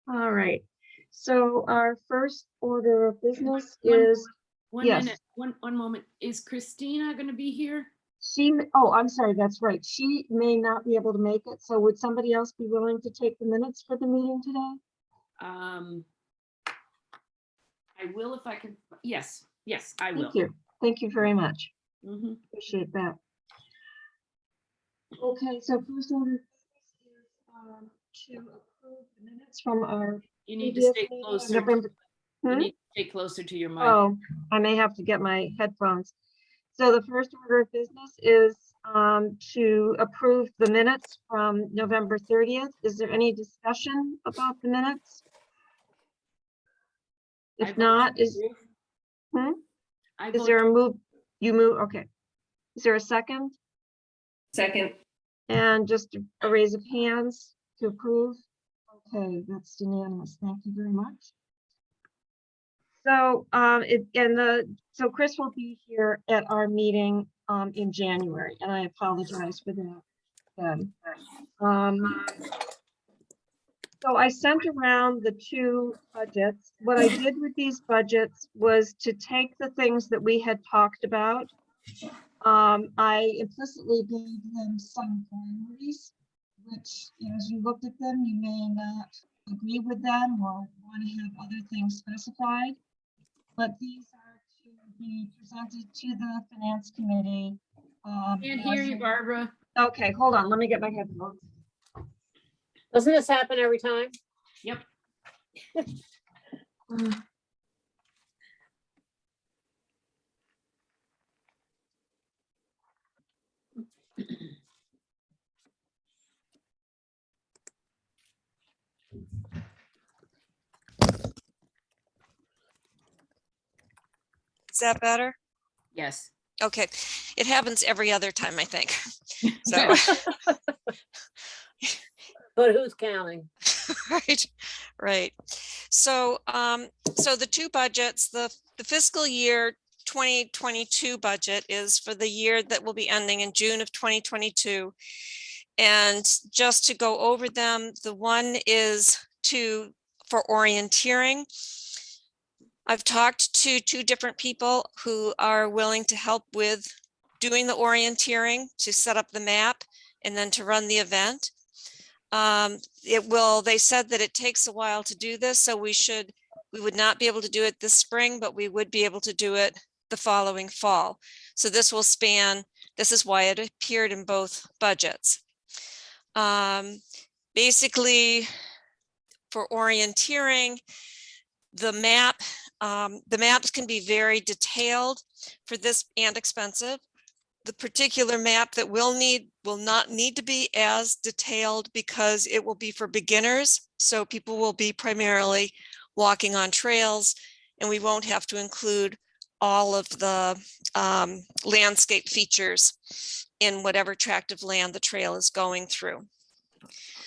All right. So our first order of business is, One yes. minute, one moment. Is Christina going to be here? Oh, I'm sorry, that's right. She may not be able to make it. So would somebody else be willing to take the minutes for the meeting today? I will if I can. Yes, I will. Thank you. Thank you very much. Mhm. Appreciate that. Okay, so first order of business is to approve the minutes from our You need to previous stay meeting on closer. November. You Hmm? need to stay closer to your mic. Oh, I may have to get my headphones. So the first order of business is to approve the minutes from November 30th. Is there any discussion about the minutes? I If vote not, to is approve. I is vote there a move? You move? Okay. Is there a second? Second. And just a raise of hands to approve? Okay, that's unanimous. Thank you very much. So so Chris will be here at our meeting in January, and I apologize for that. Then. So I sent around the two budgets. What I did with these budgets was to take the things that we had talked about. I implicitly gave them some priorities, which, as you looked at them, you may not agree with them or want to have other things specified. But these are to be presented to the Finance Committee. Can't hear you, Barbara. Okay, hold on. Let me get my headphones. Doesn't this happen every time? Yep. Is that better? Yes. Okay, it happens every other time, I think. So, But who's counting? right. So, so the two budgets, the fiscal year 2022 budget is for the year that will be ending in June of 2022. And just to go over them, the one is for orienteering. I've talked to two different people who are willing to help with doing the orienteering, to set up the map and then to run the event. They said that it takes a while to do this, so we would not be able to do it this spring, but we would be able to do it the following fall. So this will span, this is why it appeared in both budgets. Basically, for orienteering, the maps can be very detailed for this and expensive. The particular map that will not need to be as detailed because it will be for beginners. So people will be primarily walking on trails, and we won't have to include all of the landscape features in whatever tract of land the trail is going through.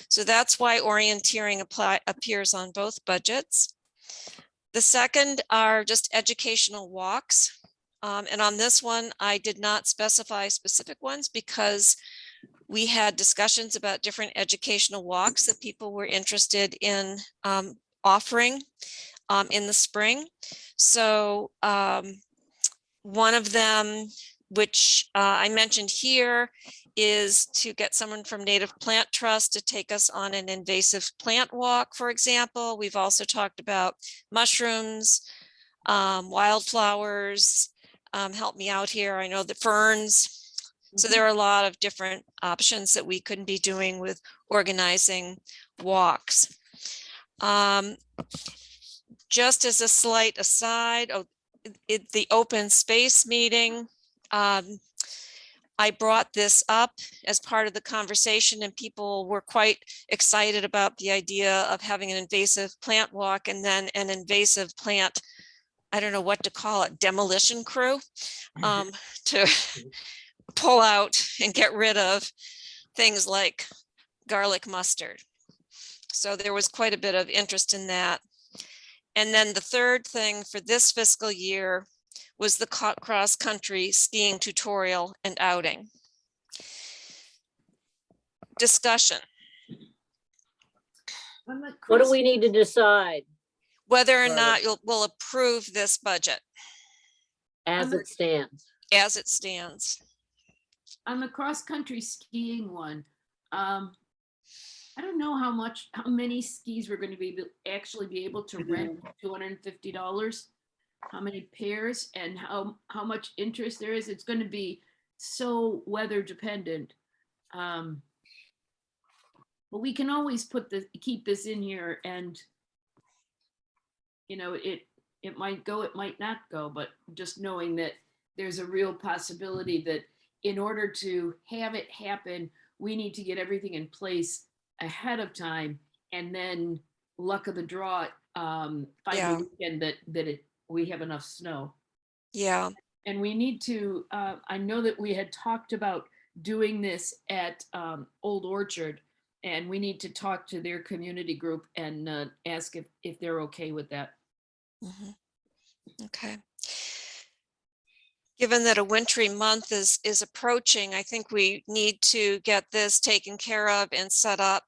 So that's why orienteering appears on both budgets. The second are just educational walks. And on this one, I did not specify specific ones because we had discussions about different educational walks that people were interested in offering in the spring. So one of them, which I mentioned here, is to get someone from Native Plant Trust to take us on an invasive plant walk, for example. We've also talked about mushrooms, wildflowers, help me out here. I know the ferns. So there are a lot of different options that we could be doing with organizing walks. Just as a slight aside, the open space meeting, I brought this up as part of the conversation, and people were quite excited about the idea of having an invasive plant walk and then an invasive plant, I don't know what to call it, demolition crew to pull out and get rid of things like garlic mustard. So there was quite a bit of interest in that. And then the third thing for this fiscal year was the cross-country skiing tutorial and outing. Discussion. On the What do cross- we need to decide Whether or Right. not we'll approve this budget as it stands? as it stands. On the cross-country skiing one, I don't know how many skis we're going to actually be able to rent $250. How many pairs and how much interest there is. It's going to be so weather dependent. But we can always keep this in here, and it might go, it might not go, but just knowing that there's a real possibility that in order to have it happen, we need to get everything in place ahead of time, and then luck of the draw, find Yeah. the weekend that we have enough snow. Yeah, And we need to, I know that we had talked about doing this at Old Orchard, and we need to talk to their community group and ask if they're okay with that. mhm. Okay. Given that a wintry month is approaching, I think we need to get this taken care of and set up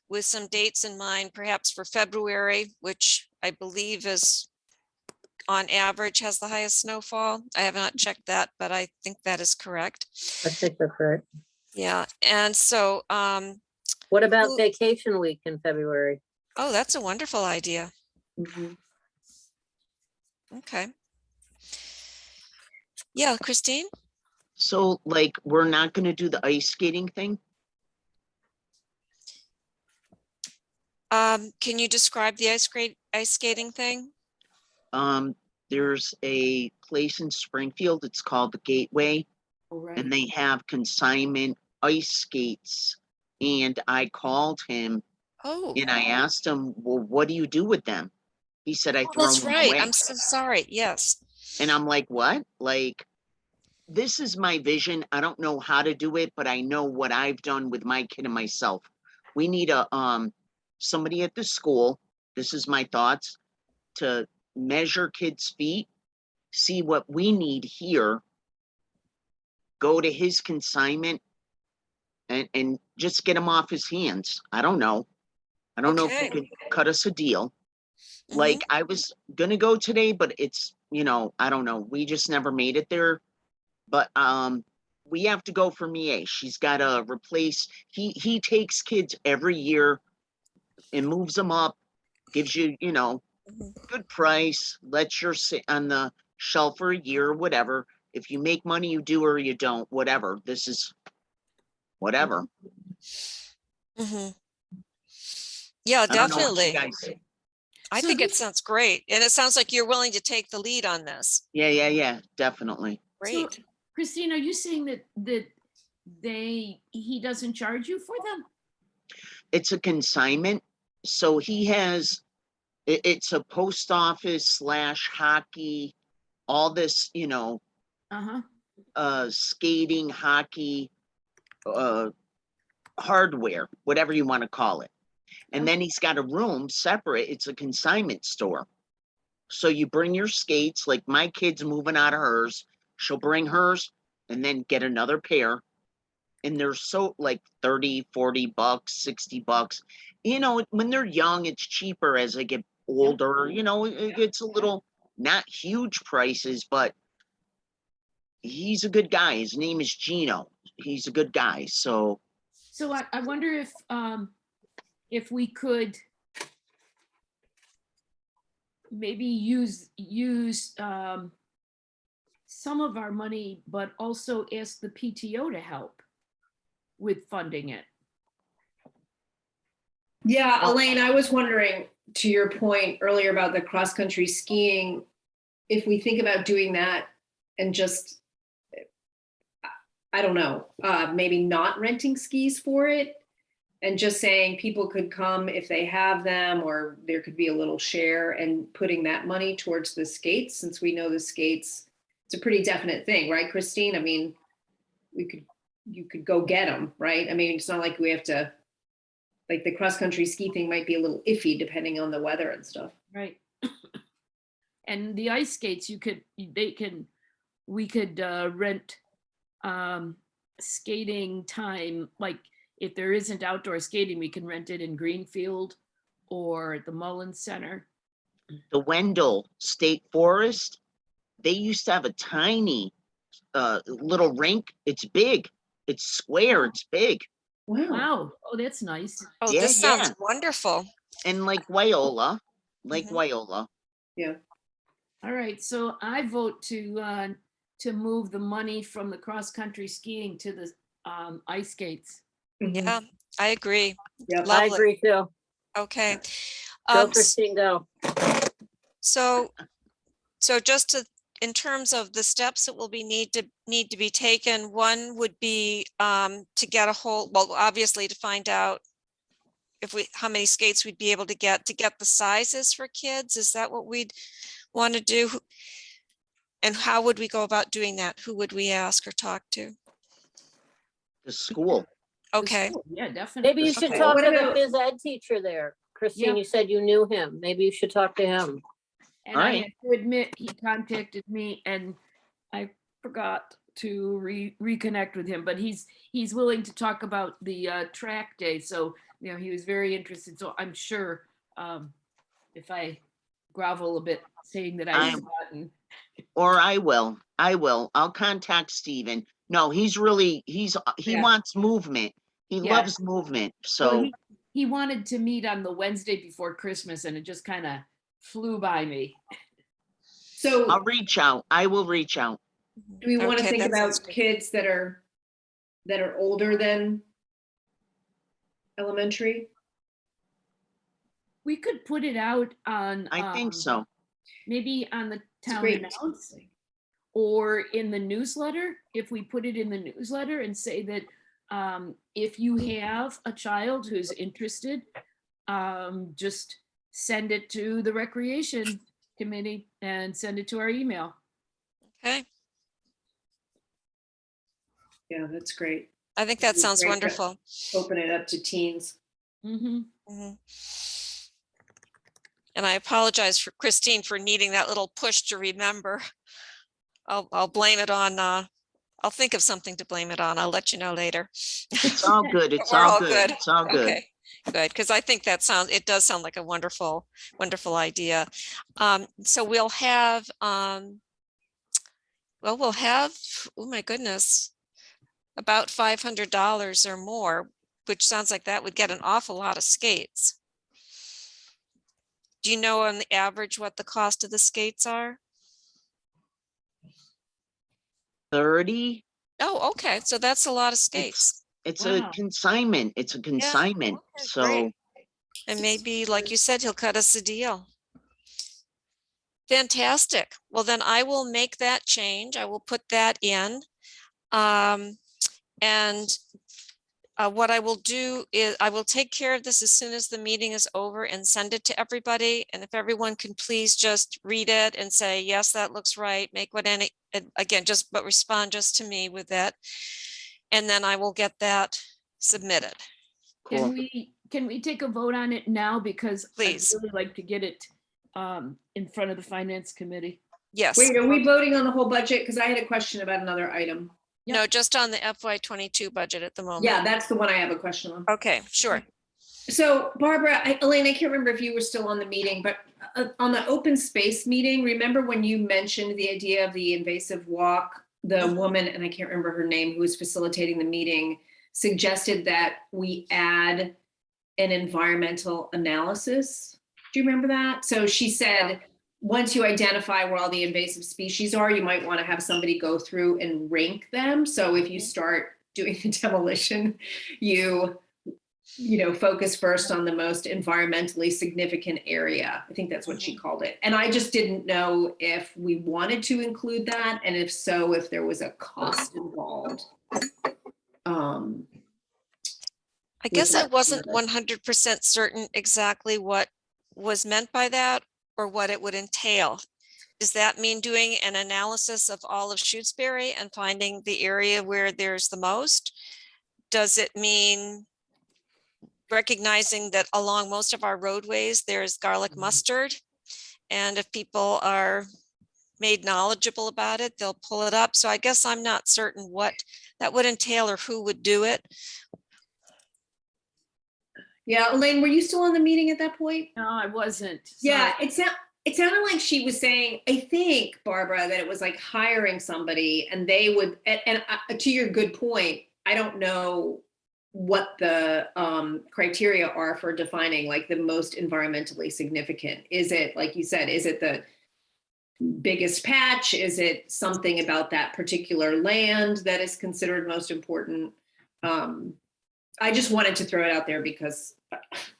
with some dates in mind, perhaps for February, which I believe is on average has the highest snowfall. I have not checked that, but I think that is correct. I think that's right. Yeah, and so, What about Who- vacation week in February? oh, that's a wonderful idea. Mhm. Okay. Yeah, Christine? So like, we're not gonna do the ice skating thing? Can you describe the ice skating thing? There's a place in Springfield, it's called the Gateway, All right. and they have consignment ice skates. And I called him Oh, and I asked him, well, what do you do with them? He said, I throw that's them right. away. I'm so sorry. Yes. And I'm like, what? Like, this is my vision. I don't know how to do it, but I know what I've done with my kid and myself. We need somebody at the school, this is my thoughts, to measure kids' feet, see what we need here, go to his consignment and just get him off his hands. I don't know. I don't know if Okay. you could cut us a deal. Mhm. Like, I was gonna go today, but it's, I don't know. We just never made it there. But we have to go for Mie. She's gotta replace, he takes kids every year and moves them up, gives you, Mhm. good price, lets you sit on the shelf for a year, whatever. If you make money, you do or you don't, whatever. This is whatever. Mhm. Yeah, I don't know what you definitely. guys. I So think it this- sounds great. And it sounds like you're willing to take the lead on this. Yeah, definitely. So, Great. Christine, are you saying that he doesn't charge you for them? It's a consignment. So he has, it's a post office slash hockey, all this, Uh-huh. skating, hockey, hardware, whatever you want to call it. And then he's got a room separate. It's a consignment store. So you bring your skates, like my kid's moving out of hers. She'll bring hers and then get another pair. And they're so like 30, 40 bucks, 60 bucks. When they're young, it's cheaper. As they get older, it gets a little, not huge prices, but he's a good guy. His name is Gino. He's a good guy. So So I wonder if we could maybe use some of our money, but also ask the PTO to help with funding it. Yeah, Elaine, I was wondering, to your point earlier about the cross-country skiing, if we think about doing that and just, I don't know, maybe not renting skis for it and just saying people could come if they have them, or there could be a little share, and putting that money towards the skates, since we know the skates, it's a pretty definite thing, right, Christine? I mean, you could go get them, right? I mean, it's not like we have to, like the cross-country ski thing might be a little iffy depending on the weather and stuff. Right. And the ice skates, we could rent skating time. Like if there isn't outdoor skating, we can rent it in Greenfield or the Mullins Center. The Wendell State Forest, they used to have a tiny little rink. It's big. It's square. It's big. Wow. Wow, oh, that's nice. Oh, Yeah, this sounds yeah. wonderful. And Lake Wyola, Lake Mhm. Wyola. Yeah. All right, so I vote to move the money from the cross-country skiing to the ice skates. Mhm. Yeah, I agree. Yep. I Lovely. agree too. Okay. Go S- Christine, go. So, just in terms of the steps that will be need to be taken, one would be to get a whole, well, obviously to find out how many skates we'd be able to get the sizes for kids. Is that what we'd want to do? And how would we go about doing that? Who would we ask or talk to? The school. The Okay, school, yeah, definitely. Maybe you should Okay. talk What to the about- phys ed teacher there. Christine, Yeah. you said you knew him. Maybe you should talk to him. And All I right. have to admit, he contacted me and I forgot to reconnect with him, but he's willing to talk about the track day. So, you know, he was very interested. So I'm sure if I grovel a bit saying that I've I'm- forgotten. Or I will. I'll contact Steven. No, he Yeah. wants movement. He Yeah. loves movement. Well, So he wanted to meet on the Wednesday before Christmas and it just kind of flew by me. So I'll reach out. I will reach out. do we want to Okay, think that sounds about good. kids that are older than elementary? We could put it out on. I think so. Maybe on the It's a town great- announce or in the newsletter, if we put it in the newsletter and say that if you have a child who's interested, just send it to the recreation committee and send it to our email. okay. Yeah, that's great. I think That'd that be sounds great to- wonderful. Open it up to teens. Mhm. Mhm. And I apologize for Christine for needing that little push to remember. I'll blame it on, I'll think of something to blame it on. I'll let you know later. It's all good. It's We're all good. It's all good. Okay, good, because I think it does sound like a wonderful, wonderful idea. So we'll have, oh my goodness, about $500 or more, which sounds like that would get an awful lot of skates. Do you know on the average what the cost of the skates are? 30. Oh, okay, so that's a lot of skates. It's Wow. a consignment. It's a consignment. okay, So great. And maybe, like you said, he'll cut us a deal. Fantastic. Well, then I will make that change. I will put that in. And what I will do is I will take care of this as soon as the meeting is over and send it to everybody. And if everyone can please just read it and say, yes, that looks right. Make what any, again, but respond just to me with that. And then I will get that submitted. cool. Can we take a vote on it now? Because I'd Please. really like to get it in front of the finance committee. Yes. Wait, are we voting on the whole budget? Because I had a question about another item. No, just on the FY22 budget at the moment. Yeah, that's the one I have a question on. Okay, sure. So Barbara, Elaine, I can't remember if you were still on the meeting, but on the open space meeting, remember when you mentioned the idea of the invasive walk? The Mhm. woman, and I can't remember her name, who was facilitating the meeting, suggested that we add an environmental analysis. Do you remember that? So she said, once you identify where all the invasive species are, you might want to have somebody go through and rank them. So if you start doing the demolition, you focus first on the most environmentally significant area. I think that's what she called it. And I just didn't know if we wanted to include that, and if so, if there was a cost involved. I guess I that wasn't together. 100% certain exactly what was meant by that or what it would entail. Does that mean doing an analysis of all of Shutesbury and finding the area where there's the most? Does it mean recognizing that along most of our roadways, there's garlic mustard? And if people are made knowledgeable about it, they'll pull it up. So I guess I'm not certain what that would entail or who would do it. Yeah, Elaine, were you still on the meeting at that point? No, I wasn't. Yeah, Sorry. it sounded like she was saying, I think, Barbara, that it was like hiring somebody and they would, to your good point, I don't know what the criteria are for defining like the most environmentally significant. Is it, like you said, is it the biggest patch? Is it something about that particular land that is considered most important? I just wanted to throw it out there because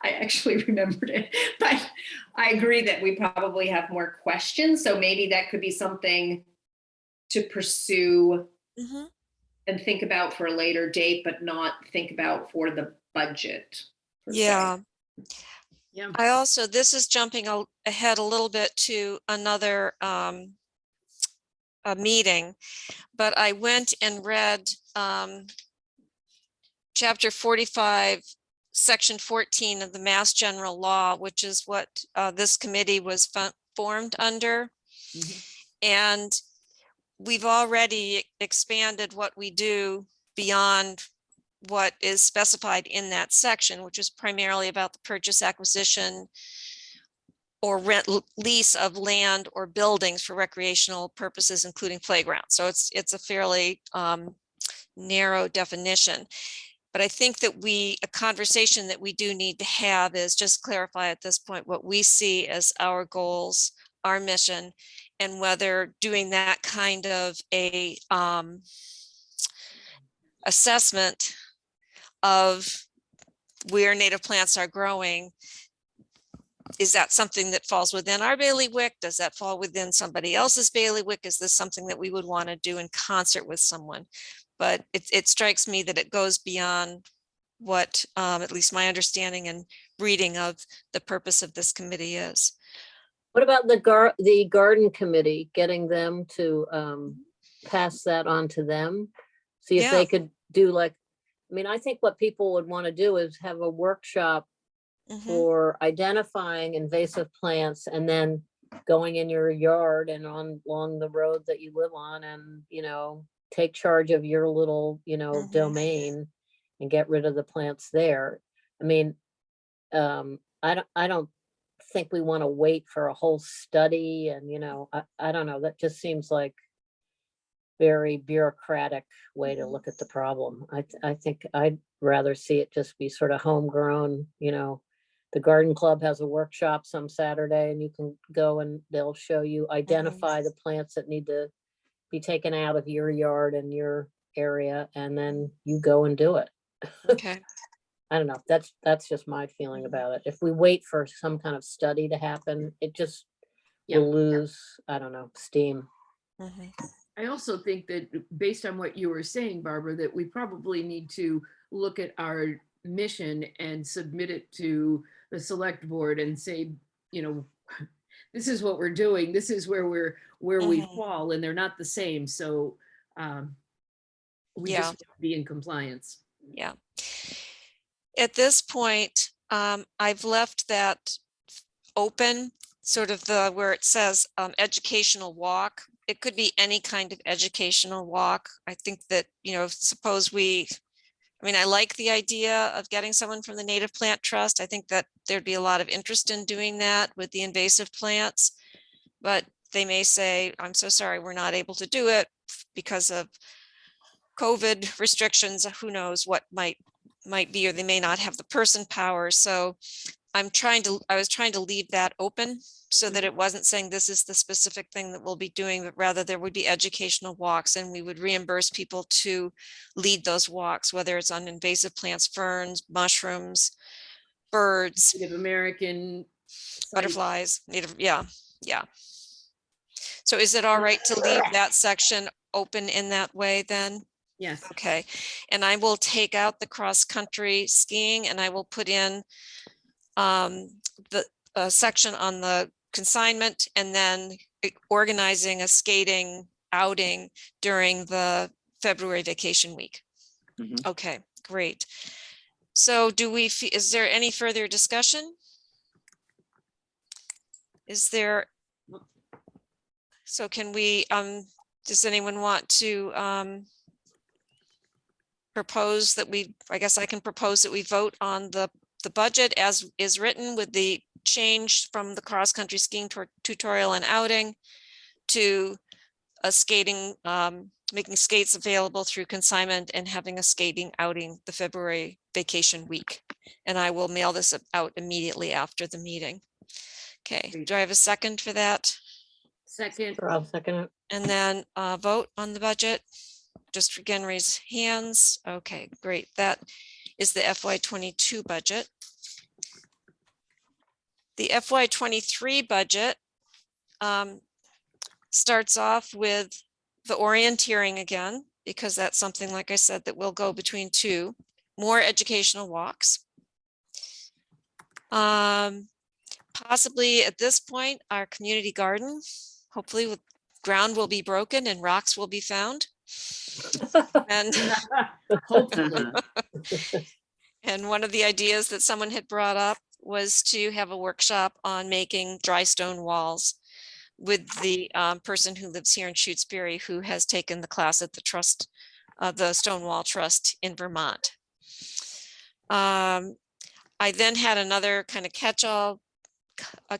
I actually remembered it, but I agree that we probably have more questions. So maybe that could be something to pursue Mhm. and think about for a later date, but not think about for the budget. per se. Yeah. Yeah. I also, this is jumping ahead a little bit to another a meeting, but I went and read chapter 45, section 14 of the Mass General Law, which is what this committee was formed under. Mhm. And we've already expanded what we do beyond what is specified in that section, which is primarily about the purchase, acquisition, or rent lease of land or buildings for recreational purposes, including playgrounds. So it's a fairly narrow definition. But I think that a conversation that we do need to have is just clarify at this point what we see as our goals, our mission, and whether doing that kind of a assessment of where native plants are growing, is that something that falls within our bailiwick? Does that fall within somebody else's bailiwick? Is this something that we would want to do in concert with someone? But it strikes me that it goes beyond what at least my understanding and reading of the purpose of this committee is. What about the garden committee, getting them to pass that on to them? See if Yeah. they could do like, I mean, I think what people would want to do is have a workshop Mhm. for identifying invasive plants and then going in your yard and along the road that you live on and, take charge of your little, Mhm. domain and get rid of the plants there. I mean, I don't think we want to wait for a whole study and, I don't know, that just seems like very bureaucratic way to look at the problem. I think I'd rather see it just be sort of homegrown, the garden club has a workshop some Saturday and you can go and they'll show you, identify the plants that need to be taken out of your yard and your area, and then you go and do it. Okay. I don't know. That's just my feeling about it. If we wait for some kind of study to happen, it just Yeah. will lose, I don't know, steam. Mhm. I also think that based on what you were saying, Barbara, that we probably need to look at our mission and submit it to the select board and say, this is what we're doing. This is where we Mhm. fall, and they're not the same. So we Yeah. just have to be in compliance. Yeah. At this point, I've left that open, sort of where it says educational walk. It could be any kind of educational walk. I think that, suppose I like the idea of getting someone from the Native Plant Trust. I think that there'd be a lot of interest in doing that with the invasive plants, but they may say, I'm so sorry, we're not able to do it because of COVID restrictions. Who knows what might be, or they may not have the person power. So I was trying to leave that open so that it wasn't saying this is the specific thing that we'll be doing, but rather there would be educational walks and we would reimburse people to lead those walks, whether it's on invasive plants, ferns, mushrooms, birds, Native American sites. butterflies, native. Yeah. So is it all right to leave that section open in that way then? Yes. Okay. And I will take out the cross-country skiing and I will put in the section on the consignment and then organizing a skating outing during the February vacation week. Mhm. Okay, great. So is there any further discussion? So can we, does anyone want to propose that I guess I can propose that we vote on the the budget as is written with the change from the cross-country skiing tutorial and outing to a skating, making skates available through consignment and having a skating outing the February vacation week. And I will mail this out immediately after the meeting. Okay, Great. do I have a second for that? Second, Sure, I'll second it. And then vote on the budget. Just again, raise hands. Okay, great. That is the FY22 budget. The FY23 budget starts off with the orienteering again, because that's something, like I said, that will go between two more educational walks. Possibly at this point, our community garden, hopefully with ground will be broken and rocks will be found. And, hopefully. and one of the ideas that someone had brought up was to have a workshop on making dry stone walls with the person who lives here in Shutesbury, who has taken the class at the trust, the Stonewall Trust in Vermont. I then had another kind of catch-all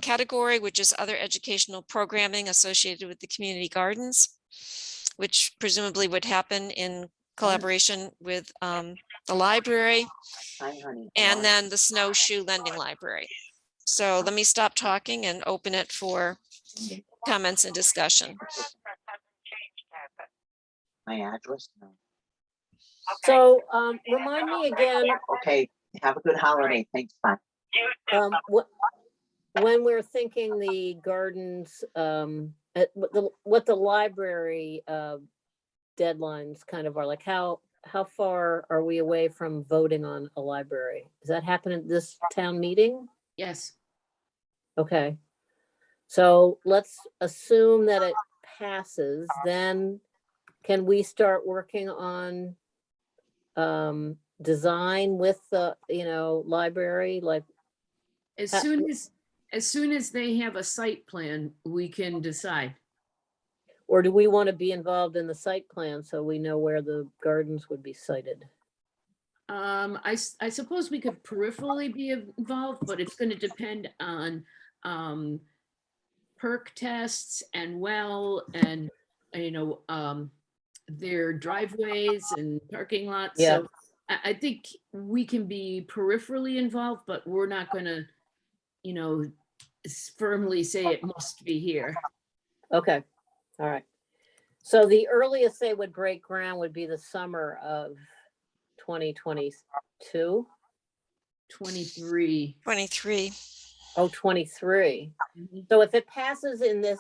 category, which is other educational programming associated with the community gardens, which presumably would happen in collaboration with the library, Hi, honey. and then the snowshoe lending library. So let me stop talking and open it for comments and discussion. My address? No. So, remind me again, Okay, have a good holiday. Thanks, bye. when we're thinking the gardens, what the library, deadlines kind of are, like how far are we away from voting on a library? Does that happen at this town meeting? Yes, Okay. So let's assume that it passes, then can we start working on design with the, library, like, as Uh, soon as they have a site plan, we can decide. or do we want to be involved in the site plan so we know where the gardens would be sited? I suppose we could peripherally be involved, but it's going to depend on perk tests and and their driveways and parking lots. Yeah. So I think we can be peripherally involved, but we're not going to, firmly say it must be here. Okay, all right. So the earliest they would break ground would be the summer of 2022? 23. 23. Oh, 23. Mhm. So if it passes in this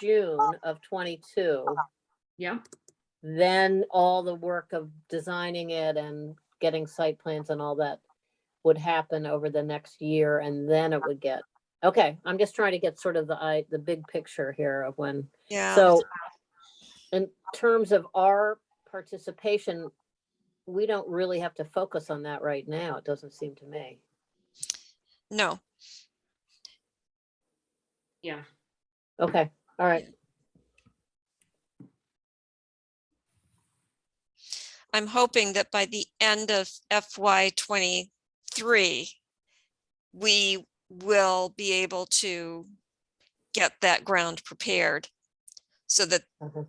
June of 22, Yeah, then all the work of designing it and getting site plans and all that would happen over the next year, and then it would get, okay, I'm just trying to get sort of the big picture here of when. Yeah. So in terms of our participation, we don't really have to focus on that right now, it doesn't seem to me. No. yeah. Okay, all right. I'm hoping that by the end of FY23, we will be able to get that ground prepared so that, Mhm.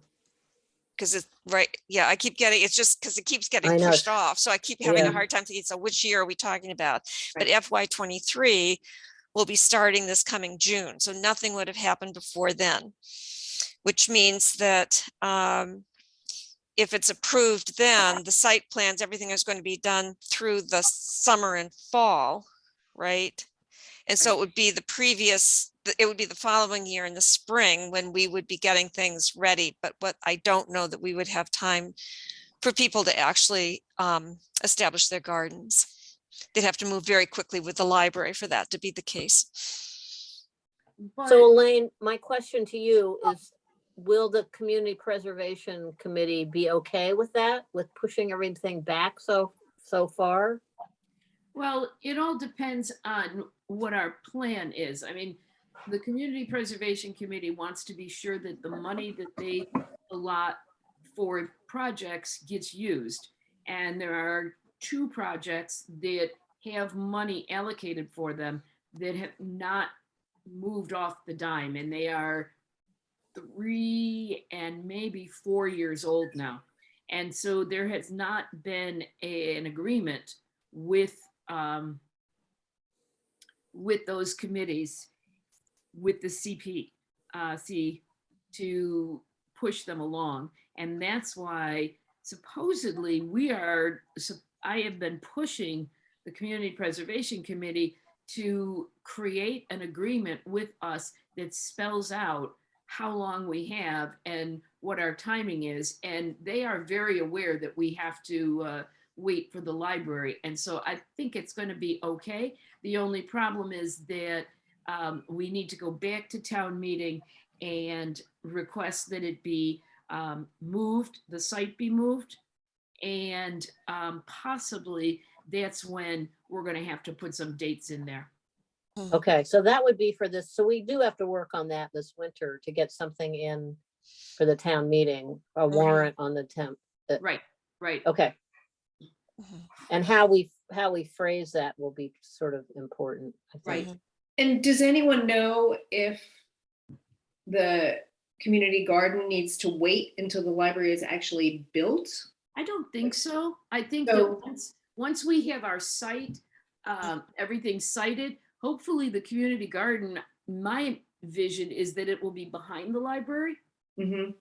because it's right. Yeah, I keep getting, it's just because it keeps getting I know. pushed off. So I keep having Yeah. a hard time thinking, so which year are we talking about? But FY23 will be starting this coming June. So nothing would have happened before then, which means that if it's approved, then the site plans, everything is going to be done through the summer and fall, right? And so it would be it would be the following year in the spring when we would be getting things ready. But what I don't know that we would have time for people to actually establish their gardens. They'd have to move very quickly with the library for that to be the case. But So Elaine, my question to you is, will the Community Preservation Committee be okay with that, with pushing everything back so far? well, it all depends on what our plan is. I mean, the Community Preservation Committee wants to be sure that the money that they allot for projects gets used. And there are two projects that have money allocated for them that have not moved off the dime, and they are 3 and maybe 4 years old now. And so there has not been an agreement with those committees, with the CPC to push them along. And that's why supposedly I have been pushing the Community Preservation Committee to create an agreement with us that spells out how long we have and what our timing is. And they are very aware that we have to wait for the library. And so I think it's going to be okay. The only problem is that we need to go back to town meeting and request that it be moved, the site be moved. And possibly that's when we're going to have to put some dates in there. Okay, so that would be for this. So we do have to work on that this winter to get something in for the town meeting, a warrant on the 10th. Right, right. Okay. Mhm. And how we phrase that will be sort of important, I think. Right. And does anyone know if the community garden needs to wait until the library is actually built? I don't think so. I think So- that once we have our site, everything cited, hopefully the community garden, my vision is that it will be behind the library. Mhm.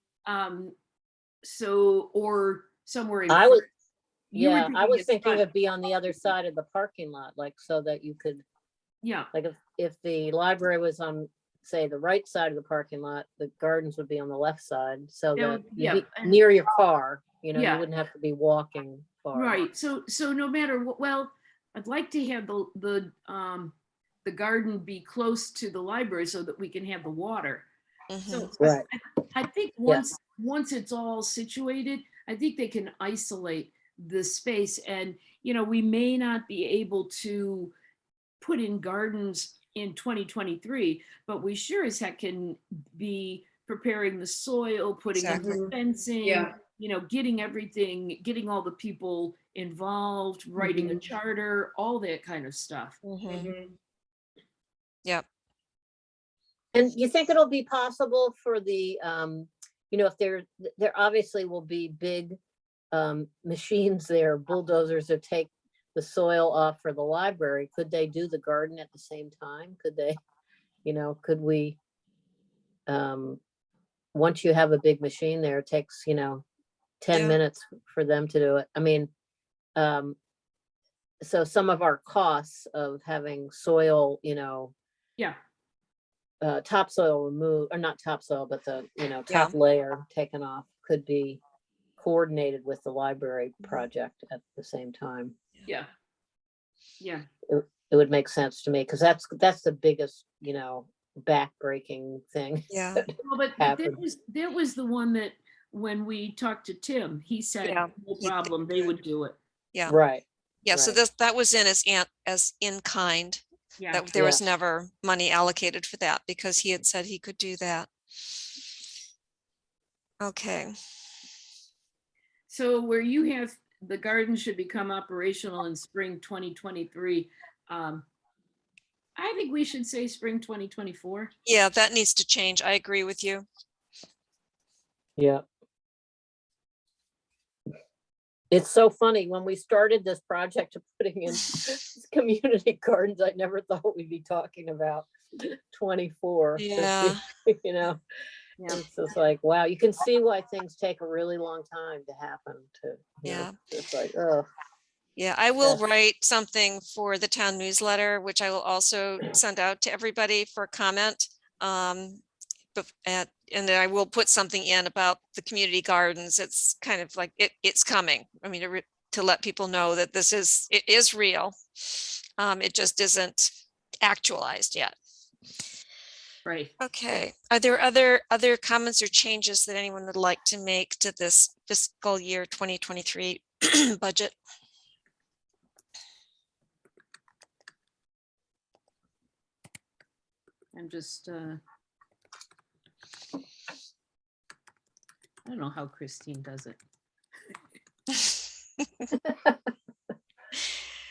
So, or somewhere in I was, front. You were yeah, I was in thinking front. it'd be on the other side of the parking lot, like so that you could, Yeah, like if the library was on, say, the right side of the parking lot, the gardens would be on the left side, so That that would- you'd yeah, be and- near your car, you Yeah. wouldn't have to be walking far. right. So no matter what, well, I'd like to have the garden be close to the library so that we can have the water. So Mhm. Right. I think Yeah. once it's all situated, I think they can isolate the space. And, we may not be able to put in gardens in 2023, but we sure as heck can be preparing the soil, putting in the Exactly. fencing, Yeah. getting all the people involved, writing a Mhm. charter, all that kind of stuff. Mhm. Mhm. Yep. And you think it'll be possible for the, if there obviously will be big machines there, bulldozers that take the soil off for the library. Could they do the garden at the same time? Could they, could we, once you have a big machine there, it takes, 10 Yeah. minutes for them to do it. I mean, so some of our costs of having soil, Yeah, topsoil removed, or not topsoil, but the, Yeah. top layer taken off could be coordinated with the library Mhm. project at the same time. yeah, yeah. It would make sense to me, because that's the biggest, back-breaking thing. Yeah. Well, but Happened. that was the one that when we talked to Tim, he said, Yeah, no he problem, they would do it. Yeah. Right, Yeah. So Right. that was in as in kind. Yeah, That there was never money allocated for that because he had said he could do that. Okay. so where you have, the garden should become operational in spring 2023. I think we should say spring 2024. Yeah, that needs to change. I agree with you. yeah. It's so funny, when we started this project of putting in community gardens, I never thought we'd be talking about 24. Yeah. Yeah. It's just like, wow, you can see why things take a really long time to happen to, Yeah. it's like, oh, Yeah, I will Yeah. write something for the town newsletter, which I will also send out to everybody for comment. And then I will put something in about the community gardens. It's kind of like it's coming. I mean, to let people know that it is real. It just isn't actualized yet. Right. Okay. Are there other comments or changes that anyone would like to make to this fiscal year 2023 budget? I'm just, I don't know how Christine does it.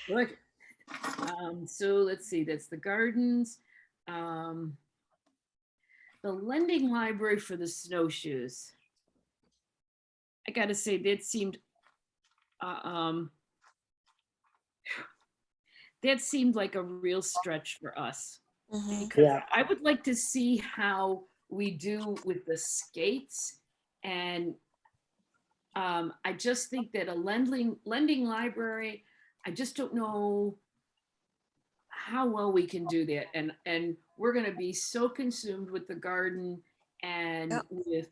Look, So let's see, that's the gardens. The lending library for the snowshoes. I gotta say, uh, that seemed like a real stretch for us. Mhm. Because Yeah. I would like to see how we do with the skates. And I just think that a lending library, I just don't know how well we can do that. And we're gonna be so consumed with the garden and Yep. with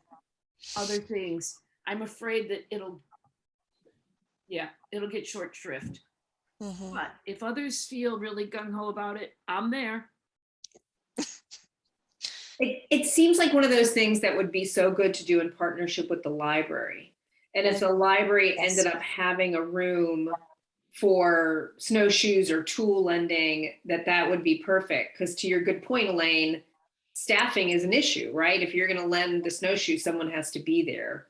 other things. I'm afraid that it'll get short shrift. Mhm. But if others feel really gung ho about it, I'm there. It seems like one of those things that would be so good to do in partnership with the library. And if the library Yes. ended up having a room for snowshoes or tool lending, that would be perfect. Because to your good point, Elaine, staffing is an issue, right? If you're going to lend the snowshoe, someone has to be there.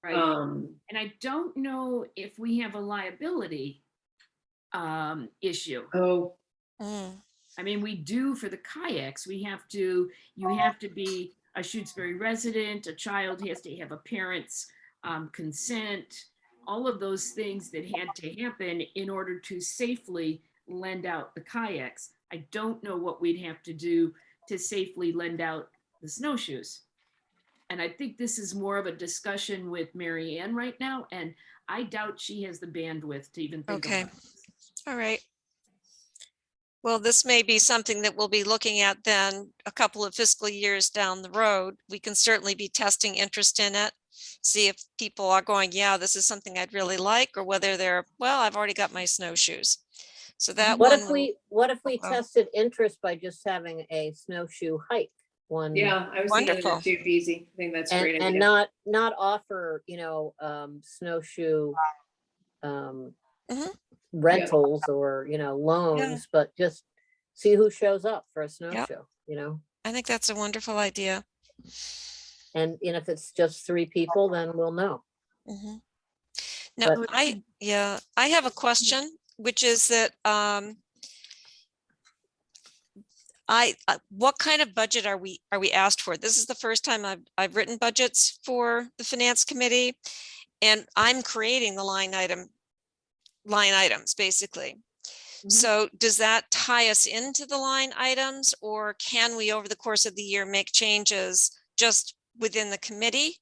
Right. And I don't know if we have a liability issue. Oh, Mm. I mean, we do for the kayaks. You have to be a Shutesbury resident, a child has to have a parent's consent, all of those things that had to happen in order to safely lend out the kayaks. I don't know what we'd have to do to safely lend out the snowshoes. And I think this is more of a discussion with Mary Ann right now, and I doubt she has the bandwidth to even think Okay. about this. All right. Well, this may be something that we'll be looking at then a couple of fiscal years down the road. We can certainly be testing interest in it, see if people are going, yeah, this is something I'd really like, or whether they're, well, I've already got my snowshoes. So that What one, if we Oh. tested interest by just having a snowshoe hike one? yeah, I was thinking Wonderful. that too, Beezy. I think that's a And, great and idea. not offer, snowshoe, Mhm. rentals or, loans, but just see who shows up for a Yep. snowshoe, I think that's a wonderful idea. and, if it's just 3 people, then we'll know. Mhm. Now, But- I have a question, which is that what kind of budget are we asked for? This is the first time I've written budgets for the finance committee, and I'm creating the line items basically. Mhm. So does that tie us into the line items, or can we over the course of the year make changes just within the committee?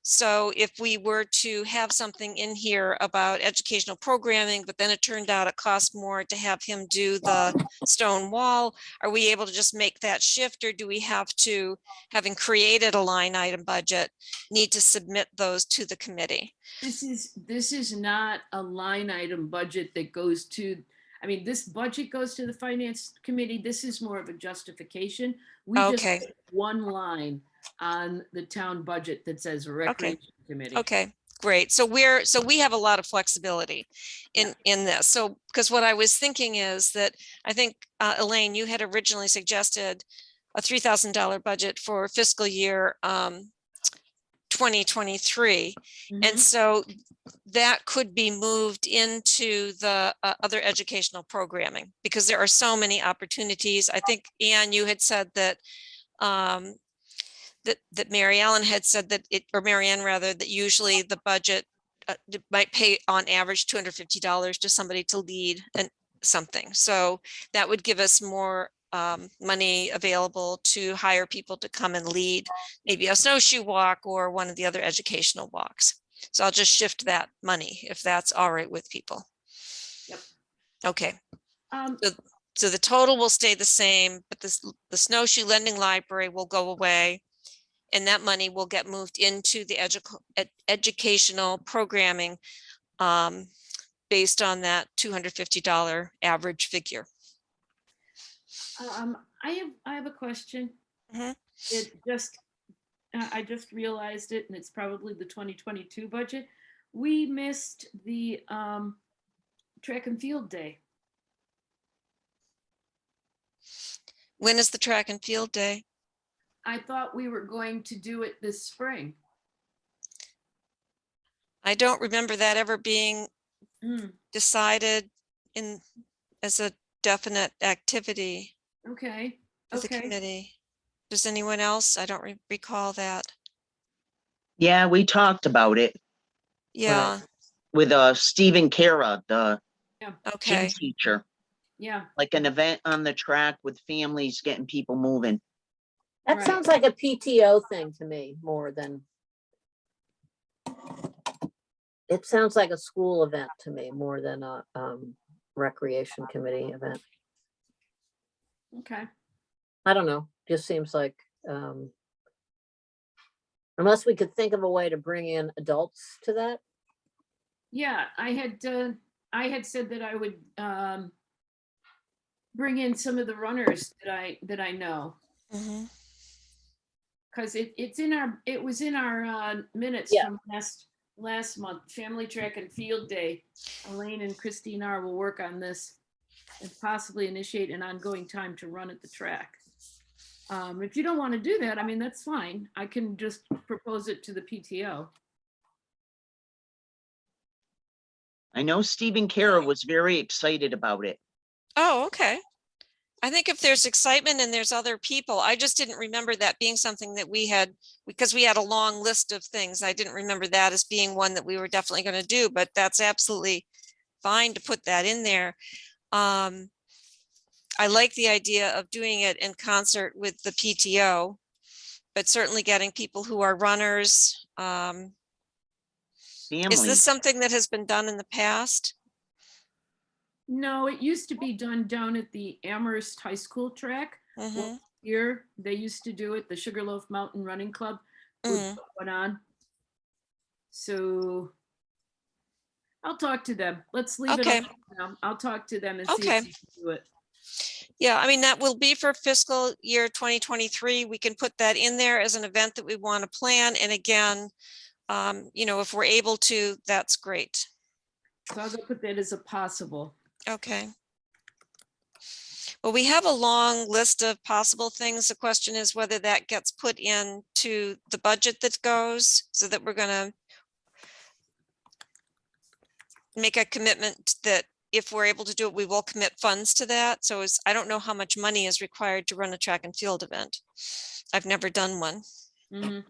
So if we were to have something in here about educational programming, but then it turned out it cost more to have him do the stone wall, are we able to just make that shift, or do we have to, having created a line item budget, need to submit those to the committee? This is not a line item budget that goes to, I mean, this budget goes to the finance committee. This is more of a justification. We just Okay. put one line on the town budget that says recreation committee. Okay, great. So we have a lot of flexibility in this. So, because what I was thinking is that I think, Elaine, you had originally suggested a $3,000 budget for fiscal year 2023. And Mhm. so that could be moved into the other educational programming, because there are so many opportunities. I think, Anne, you had said that that Mary Ellen had said that or Mary Ann rather, that usually the budget might pay on average $250 to somebody to lead something. So that would give us more money available to hire people to come and lead maybe a snowshoe walk or one of the other educational walks. So I'll just shift that money if that's all right with people. Yep. Okay. Um, So the total will stay the same, but the snowshoe lending library will go away. And that money will get moved into the educational programming based on that $250 average figure. I have a question. Mhm. I just realized it, and it's probably the 2022 budget. We missed the track and field day. When is the track and field day? I thought we were going to do it this spring. I don't remember that ever being Mm. decided as a definite activity Okay, for the okay. committee. Does anyone else? I don't recall that. Yeah, we talked about it Yeah, with Stephen Kara, the gym okay. teacher, Yeah, like an event on the track with families, getting people moving. That Right. sounds like a PTO thing to me more than. It sounds like a school event to me more than a recreation committee event. okay. I don't know, just seems like, unless we could think of a way to bring in adults to that. Yeah, I had said that I would bring in some of the runners that I know. Mhm. Because it was in our minutes Yeah. from last month, Family Track and Field Day. Elaine and Christine R. will work on this and possibly initiate an ongoing time to run at the track. If you don't want to do that, I mean, that's fine. I can just propose it to the PTO. I know Stephen Kara was very excited about it. Oh, okay. I think if there's excitement and there's other people, I just didn't remember that being something that we had, because we had a long list of things. I didn't remember that as being one that we were definitely going to do, but that's absolutely fine to put that in there. I like the idea of doing it in concert with the PTO, but certainly getting people who are runners. Is Families. this something that has been done in the past? No, it used to be done down at the Amherst High School track. Mhm. Here, they used to do it, the Sugarloaf Mountain Running Club would Mm. put one on. So I'll talk to them. Let's leave it Okay. alone now. I'll talk to them and see Okay. if they can do it. Yeah, I mean, that will be for fiscal year 2023. We can put that in there as an event that we want to plan. And again, you know, if we're able to, that's great. So I'll go put that as a possible. Okay. Well, we have a long list of possible things. The question is whether that gets put into the budget that goes, so that we're going to make a commitment that if we're able to do it, we will commit funds to that. So I don't know how much money is required to run a track and field event. I've never done one. Mhm.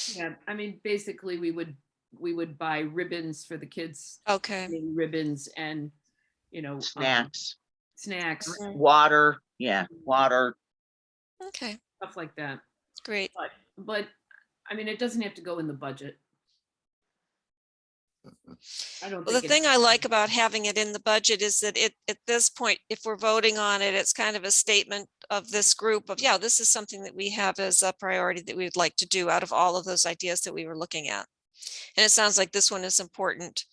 Yeah, I mean, basically, we would buy ribbons for the kids, Okay. ribbons and, you know, Snacks, snacks, water, yeah, water. Okay, stuff like that. great. But I mean, it doesn't have to go in the budget. I don't Well, the think thing I like about having it in the budget is that at this point, if we're voting on it, it's kind of a statement of this group of, yeah, this is something that we have as a priority that we would like to do out of all of those ideas that we were looking at. And it sounds like this one is important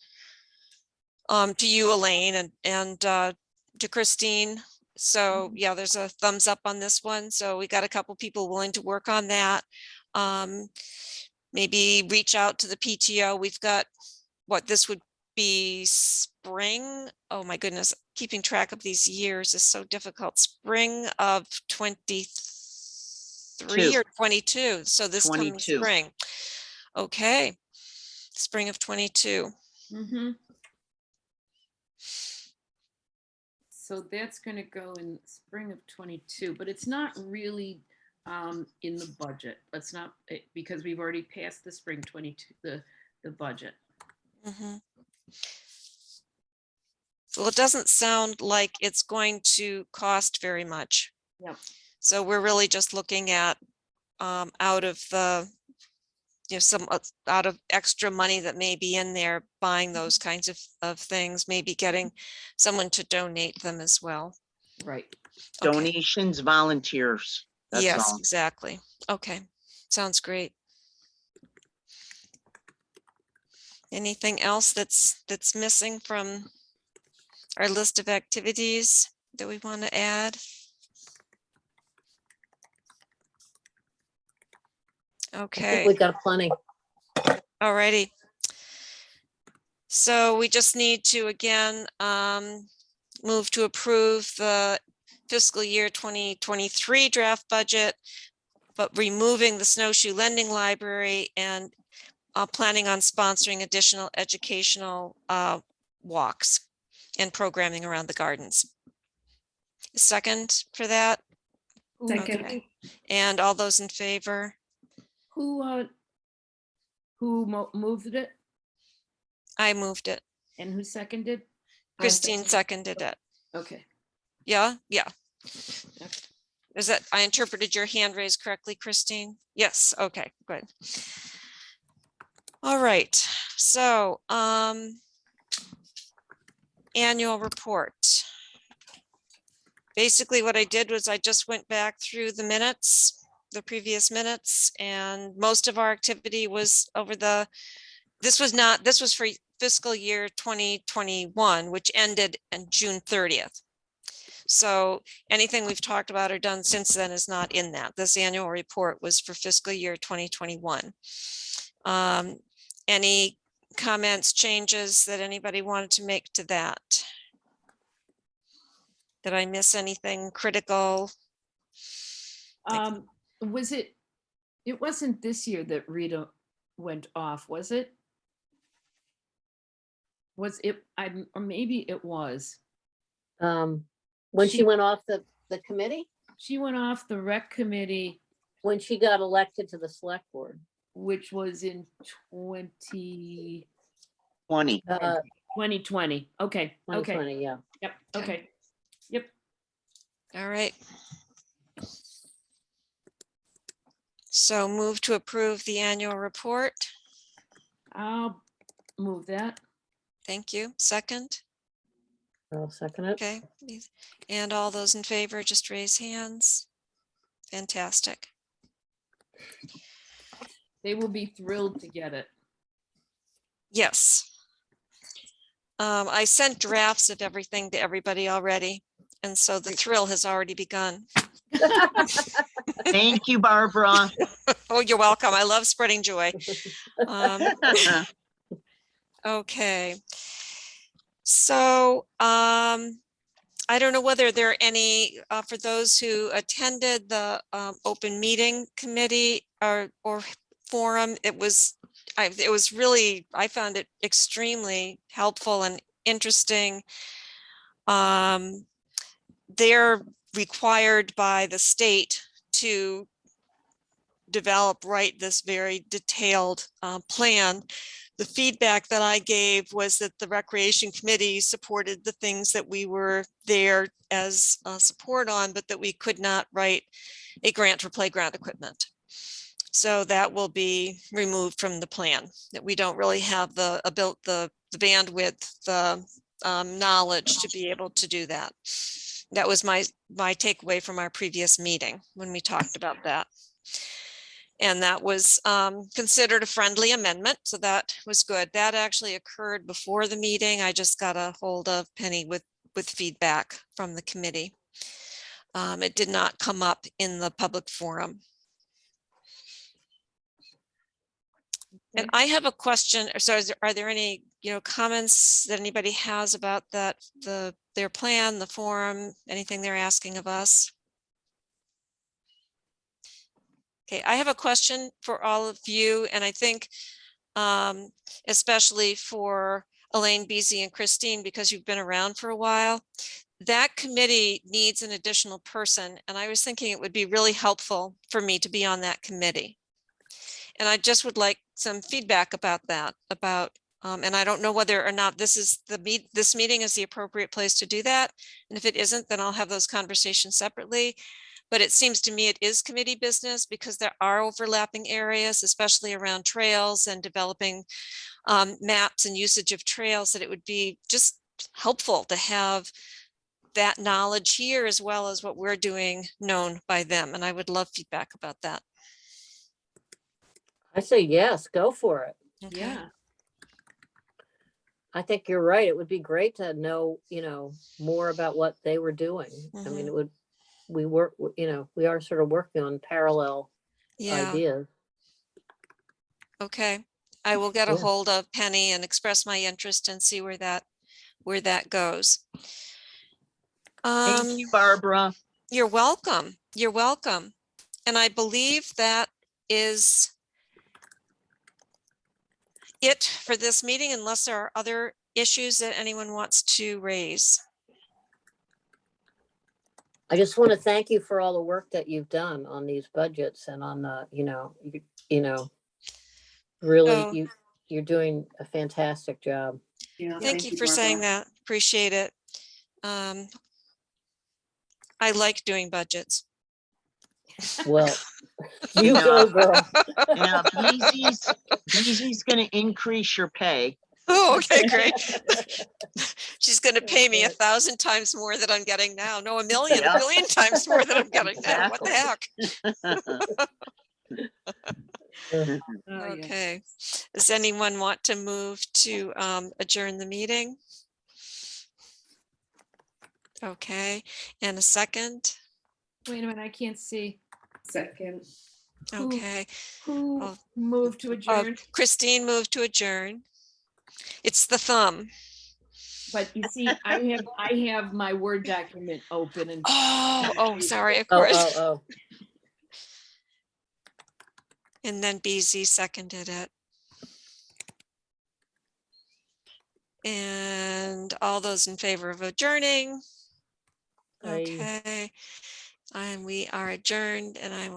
to you, Elaine, and to Christine. So yeah, there's a thumbs up on this one. So we got a couple people willing to work on that. Maybe reach out to the PTO. We've got what this would be spring. Oh my goodness, keeping track of these years is so difficult. Spring of 23 or 22. So this coming 22. spring. Okay, spring of 22. Mm-hmm. So that's going to go in spring of 22, but it's not really in the budget. Let's not, because we've already passed the spring 22, the budget. Mhm. Well, it doesn't sound like it's going to cost very much. Yep. So we're really just looking at out of the, you know, some out of extra money that may be in there, buying those kinds of things, maybe getting someone to donate them as well. Right. Okay. Donations, volunteers. That's Yes, all. exactly. Okay, sounds great. Anything else that's missing from our list of activities that we want to add? I think Okay, we got plenty. all righty. So we just need to again move to approve the fiscal year 2023 draft budget, but removing the snowshoe lending library and planning on sponsoring additional educational walks. and programming around the gardens. Second for that? Second. Okay. And all those in favor? Who moved it I moved it. and who seconded? Christine seconded it. Okay. Yeah, yeah. Is that, I interpreted your hand raised correctly, Christine? Yes, okay, good. All right, so, annual report. Basically what I did was I just went back through the minutes, the previous minutes, and most of our activity was over this was for fiscal year 2021, which ended on June 30th. So anything we've talked about or done since then is not in that. This annual report was for fiscal year 2021. Any comments, changes that anybody wanted to make to that? Did I miss anything critical? Was it wasn't this year that Rita went off, was it? Was it, or maybe it was. When she went off the committee, She went off the rec committee, when she got elected to the select board. which was in 2020. 20. 2020. Okay, okay, 2020, yeah. yep, Okay. okay. Yep, All right. So move to approve the annual report. I'll move that. Thank you. Second. I'll second it. Okay. And all those in favor, just raise hands. Fantastic. They will be thrilled to get it. Yes. I sent drafts of everything to everybody already. And so the thrill has already begun. Thank you, Barbara. Oh, you're welcome. I love spreading joy. Okay. So I don't know whether there are any, for those who attended the open meeting committee or forum, it was really, I found it extremely helpful and interesting. They're required by the state to write this very detailed plan. The feedback that I gave was that the Recreation Committee supported the things that we were there as support on, but that we could not write a grant for playground equipment. So that will be removed from the plan, that we don't really have the bandwidth, the knowledge to be able to do that. That was my takeaway from our previous meeting when we talked about that. And that was considered a friendly amendment. So that was good. That actually occurred before the meeting. I just got a hold of Penny with feedback from the committee. It did not come up in the public forum. And I have a question. So are there any, comments that anybody has about that, their plan, the forum, anything they're asking of us? Okay, I have a question for all of you, and I think especially for Elaine, Beasley, and Christine, because you've been around for a while. That committee needs an additional person, and I was thinking it would be really helpful for me to be on that committee. And I just would like some feedback about that, and I don't know whether or not this meeting is the appropriate place to do that. And if it isn't, then I'll have those conversations separately. But it seems to me it is committee business because there are overlapping areas, especially around trails and developing maps and usage of trails, that it would be just helpful to have that knowledge here as well as what we're doing known by them. And I would love feedback about that. I say yes, go for it. Okay. Yeah, I think you're right. It would be great to know, more about what they were doing. I mean, we are sort of working on parallel Yeah. ideas. Okay. I will get a Yeah. hold of Penny and express my interest and see where that goes. Thank you, Barbara. You're welcome. You're welcome. And I believe that is it for this meeting, unless there are other issues that anyone wants to raise? I just want to thank you for all the work that you've done on these budgets and on the, really, Oh. you're doing a fantastic job. Yeah, Thank you for saying that. Appreciate it. I like doing budgets. Well, you No. go, girl. Now, Beezy's gonna increase your pay. Oh, okay, great. She's gonna pay me 1,000 times more than I'm getting now. No, a million times more than I'm getting now. What the heck? Oh, yeah. Okay. Does anyone want to move to adjourn the meeting? Okay, and a second? Wait a minute, I can't see. Second. Who- Okay. Who Oh. moved to adjourn? Christine moved to adjourn. It's the thumb. But you see, I have my Word document open and. Oh, sorry, of Oh, course. oh, And then BZ seconded it. And all those in favor of adjourning? oh. Okay. And we are adjourned, and I will